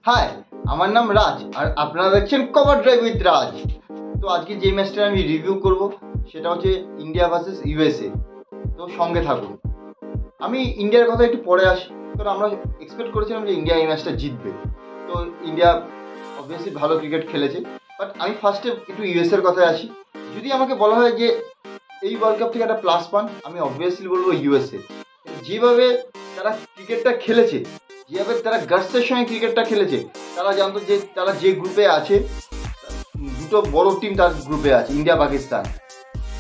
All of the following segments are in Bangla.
হাই, আমার নাম রাজ আর আপনারা দেখছেন কভার ড্রাইভ উইথ রাজ। তো আজকে যে ম্যাচটা আমি রিভিউ করব সেটা হচ্ছে ইন্ডিয়া ভার্সেস ইউএসএ। তো সঙ্গে থাকুন। আমি ইন্ডিয়ার কথা একটু পরে আসি, কারণ আমরা এক্সপেক্ট করেছিলাম যে ইন্ডিয়া এই ম্যাচটা জিতবে। তো ইন্ডিয়া অবভিয়াসলি ভালো ক্রিকেট খেলেছে, বাট আমি ফার্স্টে একটু ইউএসএর কথায় আসি। যদি আমাকে বলা হয় যে এই ওয়ার্ল্ড কাপ থেকে একটা প্লাস পয়েন্ট, আমি অবভিয়াসলি বলবো ইউএসএ। যেভাবে তারা ক্রিকেটটা খেলেছে, যেভাবে তারা গার্সের সঙ্গে ক্রিকেটটা খেলেছে, তারা জানতো যে তারা যে গ্রুপে আছে, দুটো বড় টিম তার গ্রুপে আছে, ইন্ডিয়া পাকিস্তান।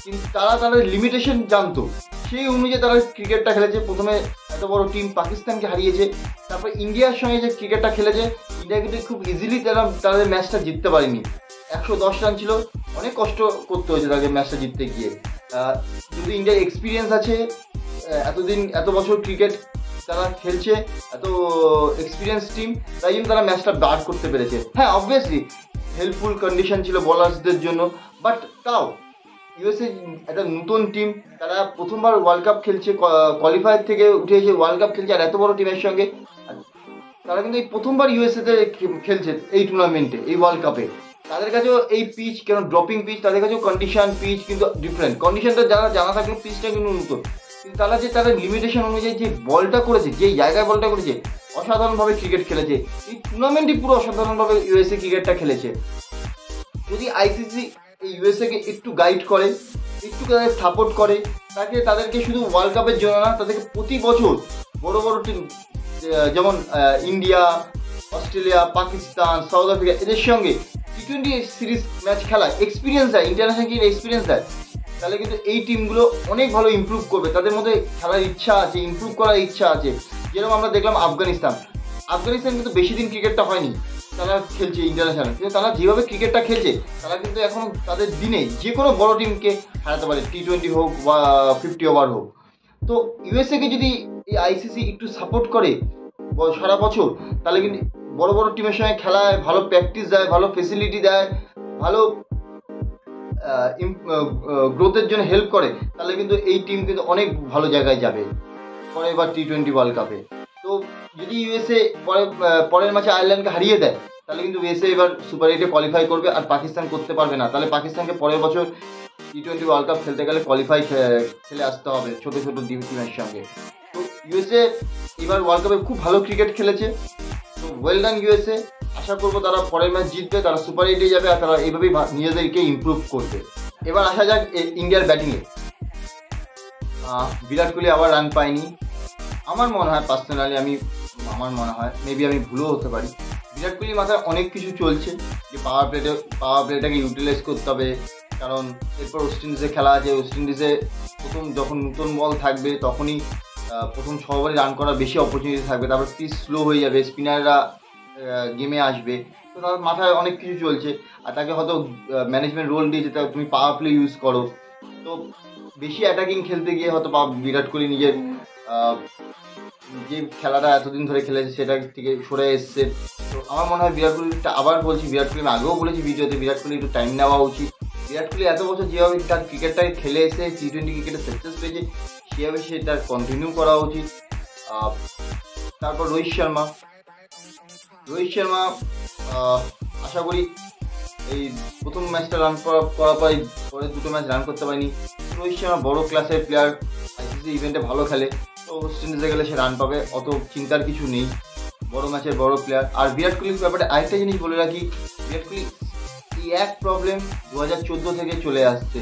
কিন্তু তারা তাদের লিমিটেশন জানতো, সেই অনুযায়ী তারা ক্রিকেটটা খেলেছে। প্রথমে এত বড় টিম পাকিস্তানকে হারিয়েছে, তারপর ইন্ডিয়ার সঙ্গে যে ক্রিকেটটা খেলেছে, ইন্ডিয়া কিন্তু খুব ইজিলি তারা তাদের ম্যাচটা জিততে পারেনি। 110 রান ছিল, অনেক কষ্ট করতে হয়েছে তাকে ম্যাচটা জিততে গিয়ে। কিন্তু ইন্ডিয়ার এক্সপিরিয়েন্স আছে, এতদিন এত বছর ক্রিকেট তারা খেলছে, এত এক্সপিরিয়েন্স টিম, তাই জন্য তারা ম্যাচটা বার করতে পেরেছে। হ্যাঁ, অবভিয়াসলি হেল্পফুল কন্ডিশন ছিল বোলার্সদের জন্য, বাট তাও ইউএসএ একটা নতুন টিম, তারা প্রথমবার ওয়ার্ল্ড কাপ খেলছে, কোয়ালিফায়ার থেকে উঠে এসে ওয়ার্ল্ড কাপ খেলছে, আর এত বড় টিমের সঙ্গে। তারা কিন্তু এই প্রথমবার ইউএসএতে খেলছে এই টুর্নামেন্টে, এই ওয়ার্ল্ড কাপে। তাদের কাছেও এই পিচ কেন ড্রপিং পিচ, তাদের কাছেও কন্ডিশন পিচ কিন্তু ডিফারেন্ট। কন্ডিশনটা যারা জানা থাকলেও পিচটা কিন্তু নতুন। কিন্তু তারা যে তাদের লিমিটেশন অনুযায়ী যে বলটা করেছে, যে জায়গায় বলটা করেছে, অসাধারণভাবে ক্রিকেট খেলেছে। এই টুর্নামেন্টই পুরো অসাধারণভাবে ইউএসএ ক্রিকেটটা খেলেছে। যদি আইসিসি এই ইউএসএকে একটু গাইড করে, একটু তাদের সাপোর্ট করে, তাদেরকে শুধু ওয়ার্ল্ড কাপের জন্য না, তাদেরকে প্রতি বছর বড় বড় টিম যেমন India, Australia, Pakistan, south Africa, এদের সঙ্গে টি-20 সিরিজ ম্যাচ খেলা এক্সপিরিয়েন্স দেয়, ইন্টারন্যাশনাল ক্রিকেট এক্সপিরিয়েন্স দেয়, তাহলে কিন্তু এই টিমগুলো অনেক ভালো ইমপ্রুভ করবে। তাদের মধ্যে খেলার ইচ্ছা আছে, ইমপ্রুভ করার ইচ্ছা আছে। যেরকম আমরা দেখলাম আফগানিস্তান কিন্তু বেশি দিন ক্রিকেটটা হয়নি, তারা খেলছে ইন্টারন্যাশনাল, কিন্তু তারা যেভাবে ক্রিকেটটা খেলছে, তারা কিন্তু এখন তাদের দিনে যে কোনো বড় টিমকে হারাতে পারে, টি-20 হোক বা 50 ওভার হোক। তো ইউএসএকে যদি এই আইসিসি একটু সাপোর্ট করে সারা বছর, তাহলে কিন্তু বড় বড় টিমের সঙ্গে খেলায় ভালো প্র্যাকটিস দেয়, ভালো ফেসিলিটি দেয়, ভালো গ্রোথের জন্য হেল্প করে, তাহলে কিন্তু এই টিম কিন্তু অনেক ভালো জায়গায় যাবে পরের টি-20 ওয়ার্ল্ড কাপে। তো যদি ইউএসএ পরের ম্যাচে আয়ারল্যান্ডকে হারিয়ে দেয়, তাহলে কিন্তু ইউএসএ এবার সুপার 8-এ কোয়ালিফাই করবে, আর পাকিস্তান করতে পারবে না। তাহলে পাকিস্তানকে পরের বছর টি-20 ওয়ার্ল্ড কাপ খেলতে গেলে কোয়ালিফাই খেলে আসতে হবে ছোটো ছোটো টিমের সঙ্গে। তো ইউএসএ এবার ওয়ার্ল্ড কাপে খুব ভালো ক্রিকেট খেলেছে। তো ওয়েল ডান ইউএসএ। আশা করবো তারা পরের ম্যাচ জিতবে, তারা সুপার 8-এ যাবে, আর তারা এইভাবেই নিজেদেরকে ইমপ্রুভ করবে। এবার আসা যাক ইন্ডিয়ার ব্যাটিংয়ে। বিরাট কোহলি আবার রান পায়নি। আমার মনে হয় পার্সোনালি, আমার মনে হয়, মেবি আমি ভুলও হতে পারি, বিরাট কোহলির মাথায় অনেক কিছু চলছে যে পাওয়ার প্লেটাকে ইউটিলাইজ করতে হবে। কারণ এরপর ওয়েস্ট ইন্ডিজে খেলা আছে, ওয়েস্ট ইন্ডিজে যখন নতুন বল থাকবে, তখনই প্রথম 6 ওভারে রান করার বেশি অপরচুনিটি থাকবে। তারপর পিচ স্লো হয়ে যাবে, স্পিনাররা গেমে আসবে। তো তার মাথায় অনেক কিছু চলছে, আর তাকে হয়তো ম্যানেজমেন্ট রোল দিয়েছে, তুমি পাওয়ার প্লে ইউজ করো। তো বেশি অ্যাটাকিং খেলতে গিয়ে হয়তো বিরাট কোহলি নিজের যে খেলাটা এতদিন ধরে খেলেছে সেটা থেকে সরে এসছে। তো আমার মনে হয় বিরাট কোহলিটা, আবার বলছি, বিরাট কোহলি, আমি আগেও বলেছি ভিডিওতে, বিরাট কোহলি একটু টাইম নেওয়া উচিত। বিরাট কোহলি এত বছর যেভাবে তার ক্রিকেটটাকে খেলে এসে টি-20 ক্রিকেটে সাকসেস পেয়েছে, সেভাবে সে তার কন্টিনিউ করা উচিত। তারপর রোহিত শর্মা আশা করি এই প্রথম ম্যাচটা রান করার পরে দুটো ম্যাচ রান করতে পারেনি। রোহিত শর্মা বড় ক্লাসের প্লেয়ার, আইসিসি ইভেন্টে ভালো খেলে, তো ওয়েস্ট ইন্ডিজে গেলে সে রান পাবে, অত চিন্তার কিছু নেই। বড় ম্যাচের বড় প্লেয়ার। আর বিরাট কোহলির ব্যাপারে আরেকটা জিনিস বলে রাখি, বিরাট কোহলি এই এক প্রবলেম 2014 থেকে চলে আসছে,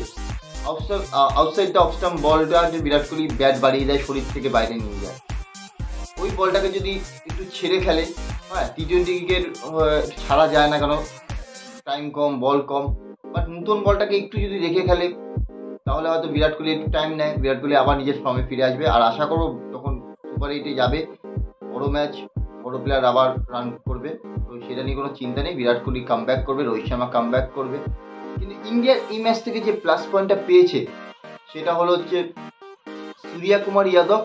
আউটসাইড দ্য অফ স্টাম্প বলটা যে বিরাট কোহলি ব্যাট বাড়িয়ে দেয়, শরীর থেকে বাইরে নিয়ে যায়, ওই বলটাকে যদি একটু ছেড়ে খেলে, হ্যাঁ, টি-20 ক্রিকেট ছাড়া যায় না, কারণ time com, ball com, but নতুন বলটাকে একটু যদি রেখে খেলে, তাহলে হয়তো বিরাট কোহলি একটু টাইম নেয়, বিরাট কোহলি আবার নিজের ফর্মে ফিরে আসবে। আর আশা করবো তখন সুপার 8-এ যাবে, বড় ম্যাচ, বড় প্লেয়ার আবার রান করবে। তো সেটা নিয়ে কোনো চিন্তা নেই, বিরাট কোহলি কাম ব্যাক করবে, রোহিত শর্মা কাম ব্যাক করবে। কিন্তু ইন্ডিয়ার এই ম্যাচ থেকে যে প্লাস পয়েন্টটা পেয়েছে, সেটা হলো হচ্ছে সূর্য কুমার যাদব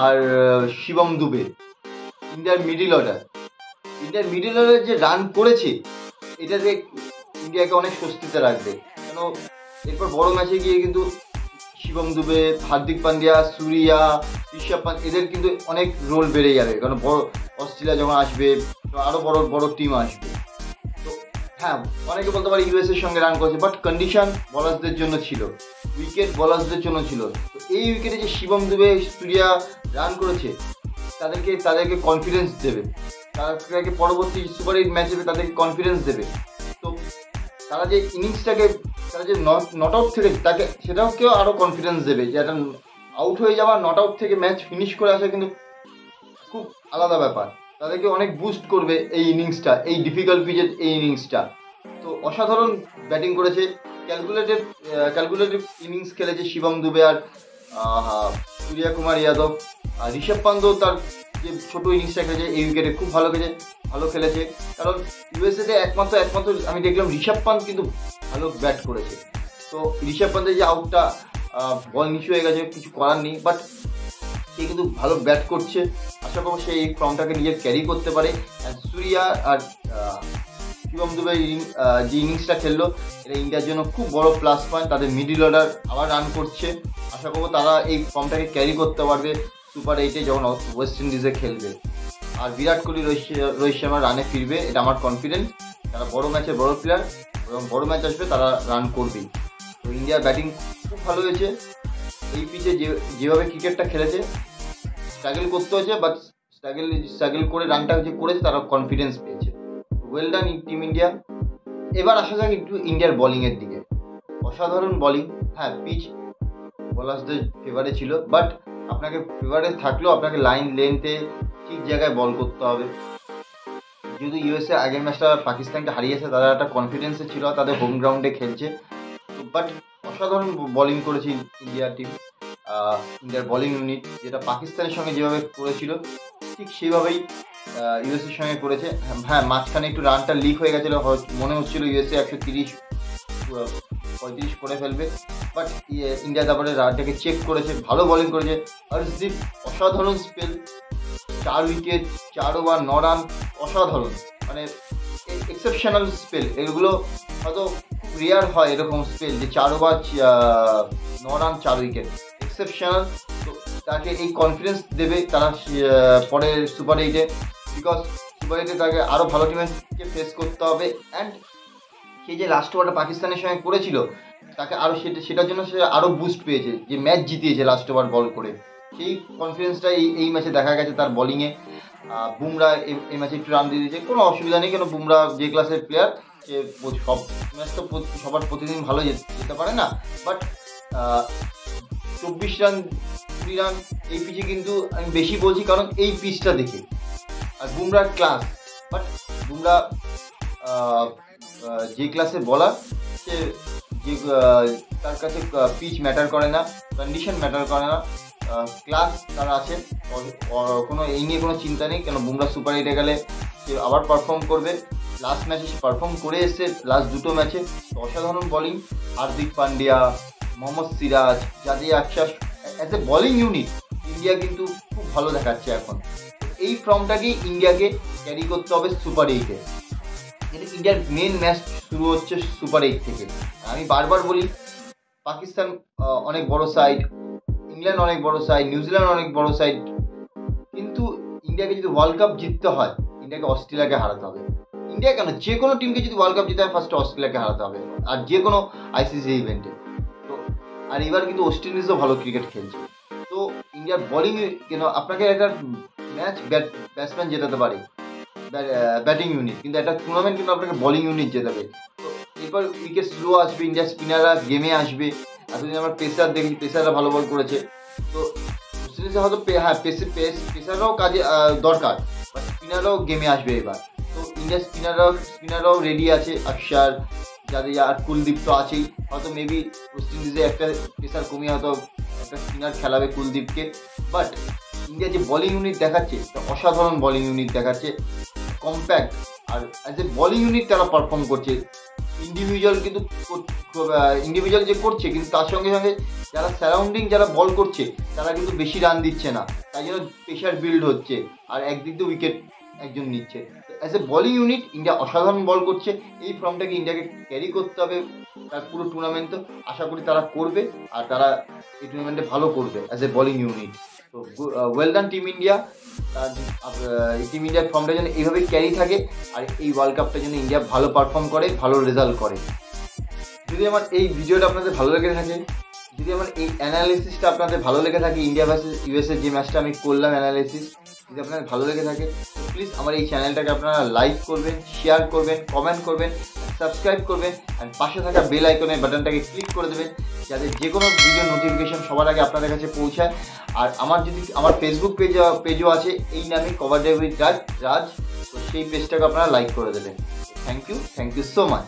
আর শিবম দুবে। ইন্ডিয়ার মিডিল অর্ডার যে রান করেছে, এটাতে ইন্ডিয়াকে অনেক স্বস্তিতে রাখবে। কেন এরপর বড় ম্যাচে গিয়ে কিন্তু শিবম দুবে, হার্দিক পান্ডিয়া, সূর্যা, ঋষভ পান্ত, এদের কিন্তু অনেক রোল বেড়ে যাবে। কারণ বড় অস্ট্রেলিয়া যখন আসবে, আরও বড় বড় টিম আসবে। তো হ্যাঁ, অনেকে বলতে পারে ইউএসের সঙ্গে রান করেছে, বাট কন্ডিশন বলারসদের জন্য ছিল, উইকেট বলারসদের জন্য ছিল। তো এই উইকেটে যে শিবম দুবে, সূর্যা রান করেছে, তাদেরকে কনফিডেন্স দেবে, তাদেরকে পরবর্তী সুপার 8 ম্যাচ হবে তাদেরকে কনফিডেন্স দেবে। তো তারা যে ইনিংসটাকে, তারা যে নট আউট থেকে তাকে সেটাকেও আরও কনফিডেন্স দেবে, যে একটা আউট হয়ে যাওয়া, নট আউট থেকে ম্যাচ ফিনিশ করে আসা কিন্তু খুব আলাদা ব্যাপার। তাদেরকে অনেক বুস্ট করবে এই ইনিংসটা, এই ডিফিকাল্ট পিচের এই ইনিংসটা। তো অসাধারণ ব্যাটিং করেছে, ক্যালকুলেটিভ ইনিংস খেলেছে শিবম দুবে আর সূর্য কুমার যাদব। আর ঋষভ পান্তও তার যে ছোট ইনিংসটা খেলেছে এই উইকেটে খুব ভালো খেলেছে। কারণ ইউএসএতে একমাত্র আমি দেখলাম ঋষভ পান্ত কিন্তু ভালো ব্যাট করেছে। তো ঋষভ পান্তের যে আউটটা, বল নিচু হয়ে গেছে, কিছু করার নেই, বাট সে কিন্তু ভালো ব্যাট করছে। আশা করবো সে এই ফর্মটাকে নিজে ক্যারি করতে পারে। সূর্যা আর শিবম দুবে যে ইনিংসটা খেললো, এটা ইন্ডিয়ার জন্য খুব বড় প্লাস পয়েন্ট। তাদের মিডল অর্ডার আবার রান করছে, আশা করবো তারা এই ফর্মটাকে ক্যারি করতে পারবে সুপার 8-এ যখন ওয়েস্ট ইন্ডিজে খেলবে। আর বিরাট কোহলি, রোহিত শর্মা রানে ফিরবে, এটা আমার কনফিডেন্স। তারা বড় ম্যাচের বড় প্লেয়ার, এবং বড় ম্যাচ আসবে তারা রান করবেই। তো ইন্ডিয়ার ব্যাটিং খুব ভালো হয়েছে। এই পিচে যেভাবে ক্রিকেটটা খেলেছে, স্ট্রাগল করতে হয়েছে, বাট স্ট্রাগল করে রানটা যে করেছে তারা কনফিডেন্স পেয়েছে। Well done team India. এবার আসা যাক একটু ইন্ডিয়ার বোলিংয়ের দিকে। অসাধারণ বোলিং। হ্যাঁ, পিচ বোলারসদের ফেভারে ছিল, বাট আপনাকে ফেভারে থাকলেও আপনাকে লাইন লেন্থে ঠিক জায়গায় বল করতে হবে। যেহেতু ইউএসএ আগের ম্যাচটা পাকিস্তানকে হারিয়েছে, তারা একটা কনফিডেন্সে ছিল, তাদের হোম গ্রাউন্ডে খেলছে। বাট অসাধারণ বোলিং করেছে ইন্ডিয়ার টিম, ইন্ডিয়ার বোলিং ইউনিট, যেটা পাকিস্তানের সঙ্গে যেভাবে করেছিল ঠিক সেইভাবেই ইউএসএর সঙ্গে করেছে। হ্যাঁ, মাঝখানে একটু রানটা লিক হয়ে গেছিলো, মনে হচ্ছিল ইউএসএ 130-35 করে ফেলবে, বাট ইন্ডিয়া তারপরে রানটাকে চেক করেছে, ভালো বোলিং করেছে। হর্ষদীপ অসাধারণ স্পেল, 4 উইকেট, 4 ওভার 9 রান, অসাধারণ, মানে এক্সেপশনাল স্পেল। এগুলো হয়তো খুব রেয়ার হয় এরকম স্পেল, যে 4 ওভার 9 রান 4 উইকেট, এক্সেপশনাল। তো তাকে এই কনফিডেন্স দেবে তারা পরের সুপার 8-এ, বিকজ সুপার 8-এ তাকে আরও ভালো টিমকে ফেস করতে হবে। অ্যান্ড সেই যে লাস্ট ওভারটা পাকিস্তানের সঙ্গে করেছিল, তাকে আরও সেটার জন্য সে আরও বুস্ট পেয়েছে, যে ম্যাচ জিতিয়েছে লাস্ট ওভার বল করে। সেই কনফিডেন্সটা এই ম্যাচে দেখা গেছে তার বোলিংয়ে। বুমরা এই ম্যাচে একটু রান দিয়ে দিয়েছে, কোনো অসুবিধা নেই, কেন বুমরা যে ক্লাসের প্লেয়ার, সে সব ম্যাচ তো সবার প্রতিদিন ভালো যেতে পারে না। বাট 24 রান 20 রান এই পিচে কিন্তু আমি বেশি বলছি, কারণ এই পিচটা দেখে। আর বুমরার ক্লাস, বাট বুমরা যে ক্লাসে বলার, সে যে তার কাছে পিচ ম্যাটার করে না, কন্ডিশন ম্যাটার করে না, ক্লাস তার আছে, কোনো এই নিয়ে কোনো চিন্তা নেই। কেন বুমরা সুপার 8-এ গেলে সে আবার পারফর্ম করবে। লাস্ট ম্যাচে সে পারফর্ম করে এসছে, লাস্ট দুটো ম্যাচে। অসাধারণ bowling, Hardik Pandya, Mohammed Siraj, Jadeja, Axar, as a bowling unit India কিন্তু খুব ভালো দেখাচ্ছে এখন। এই ফর্মটাকেই ইন্ডিয়াকে ক্যারি করতে হবে সুপার 8-এ। কিন্তু ইন্ডিয়ার মেন ম্যাচ শুরু হচ্ছে সুপার 8 থেকে। আমি বারবার বলি, পাকিস্তান অনেক বড় সাইড, ইংল্যান্ড অনেক বড় সাইড, নিউজিল্যান্ড অনেক বড় সাইড, কিন্তু ইন্ডিয়াকে যদি ওয়ার্ল্ড কাপ জিততে হয়, ইন্ডিয়াকে অস্ট্রেলিয়াকে হারাতে হবে। ইন্ডিয়া কেন, যে কোনো টিমকে যদি ওয়ার্ল্ড কাপ জিতে হয়, ফার্স্টে অস্ট্রেলিয়াকে হারাতে হবে, আর যে কোনো আইসিসি ইভেন্টে। তো আর এবার কিন্তু ওয়েস্ট ইন্ডিজও ভালো ক্রিকেট খেলছে। তো ইন্ডিয়ার বোলিং, কেন আপনাকে একটা ম্যাচ ব্যাটসম্যান জেতাতে পারে, ব্যাটিং ইউনিট, কিন্তু একটা টুর্নামেন্ট কিন্তু আপনাকে বোলিং ইউনিট জেতাবে। তো এরপর উইকেট স্লো আসবে, ইন্ডিয়ার স্পিনাররা গেমে আসবে। এতদিন আমরা পেসার দেখেছি, পেসাররা ভালো বল করেছে। তো সিরিজে হয়তো হ্যাঁ পেসাররাও কাজে দরকার, বাট স্পিনাররাও গেমে আসবে এবার। তো ইন্ডিয়ার স্পিনাররাও রেডি আছে, অক্ষর, জাদেজা আর কুলদীপ তো আছেই। হয়তো মেবি ওয়েস্ট ইন্ডিজে একটা পেসার কমিয়ে হয়তো একটা স্পিনার খেলাবে কুলদীপকে। বাট ইন্ডিয়া যে বোলিং ইউনিট দেখাচ্ছে, অসাধারণ বোলিং ইউনিট দেখাচ্ছে, কম্প্যাক্ট। আর অ্যাজ এ বোলিং ইউনিট তারা পারফর্ম করছে। ইন্ডিভিজুয়াল যে করছে, কিন্তু তার সঙ্গে সঙ্গে যারা সারাউন্ডিং যারা বল করছে, তারা কিন্তু বেশি রান দিচ্ছে না, তাই জন্য প্রেশার বিল্ড হচ্ছে, আর একদিক দিয়ে উইকেট একজন নিচ্ছে। As a bowling unit India অসাধারণ বল করছে। এই ফর্মটাকে ইন্ডিয়াকে ক্যারি করতে হবে তার পুরো টুর্নামেন্ট। তো আশা করি তারা করবে, আর তারা এই টুর্নামেন্টে ভালো করবে অ্যাজ এ বোলিং ইউনিট। তো well done team India. Team ইন্ডিয়ার ফর্মটা যেন এইভাবেই ক্যারি থাকে, আর এই ওয়ার্ল্ড কাপটা যেন ইন্ডিয়া ভালো পারফর্ম করে, ভালো রেজাল্ট করে। যদি আমার এই ভিডিওটা আপনাদের ভালো লেগে থাকে, যদি আমার এই অ্যানালিসিসটা আপনাদের ভালো লেগে থাকে, ইন্ডিয়া ভার্সেস ইউএসএ যে ম্যাচটা আমি করলাম অ্যানালিসিস, যদি আপনাদের ভালো লেগে থাকে প্লিজ আমার এই চ্যানেলটাকে আপনারা লাইক করবেন, শেয়ার করবেন, কমেন্ট করবেন, সাবস্ক্রাইব করবেন, অ্যান্ড পাশে থাকা বেল আইকনের বাটনটাকে ক্লিক করে দেবেন, যাতে যে কোনো ভিডিও নোটিফিকেশন সবার আগে আপনাদের কাছে পৌঁছায়। আর আমার ফেসবুক পেজও আছে এই নামে, কভার ড্রাইভ উইথ রাজ। তো সেই পেজটাকে আপনারা লাইক করে দেবেন। Thank you so much.